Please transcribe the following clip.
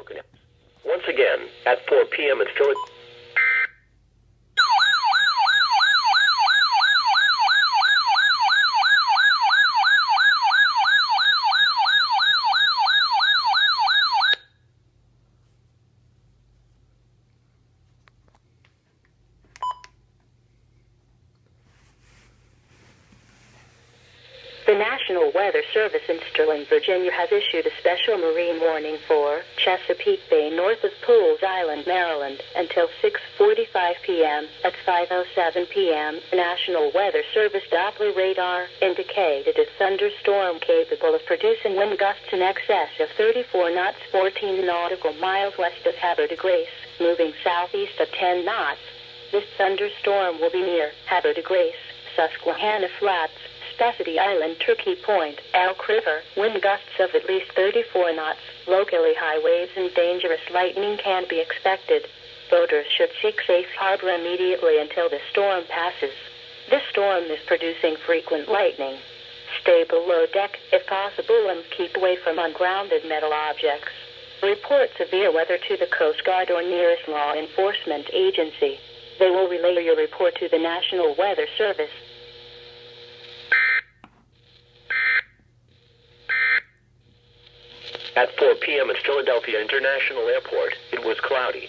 broken. Once again, at 4 p.m. in Philadelphia. The National Weather Service in Sterling, Virginia has issued a special marine warning for Chesapeake Bay north of Pools Island, Maryland, until 6:45 p.m. At 5:07 p.m., the National Weather Service Doppler radar indicated a thunderstorm capable of producing wind gusts in excess of 34 knots 14 nautical miles west of Havre de Grace, moving southeast at 10 knots. This thunderstorm will be near Havre de Grace, Susquehanna Flats, Spessity Island, Turkey Point, Elk River. Wind gusts of at least 34 knots. Locally high waves and dangerous lightning can be expected. Boaters should seek safe harbor immediately until the storm passes. This storm is producing frequent lightning. Stay below deck if possible and keep away from ungrounded metal objects. Report severe weather to the Coast Guard or nearest law enforcement agency. They will relay your report to the National Weather Service. At 4 p.m. at Philadelphia International Airport, it was cloudy.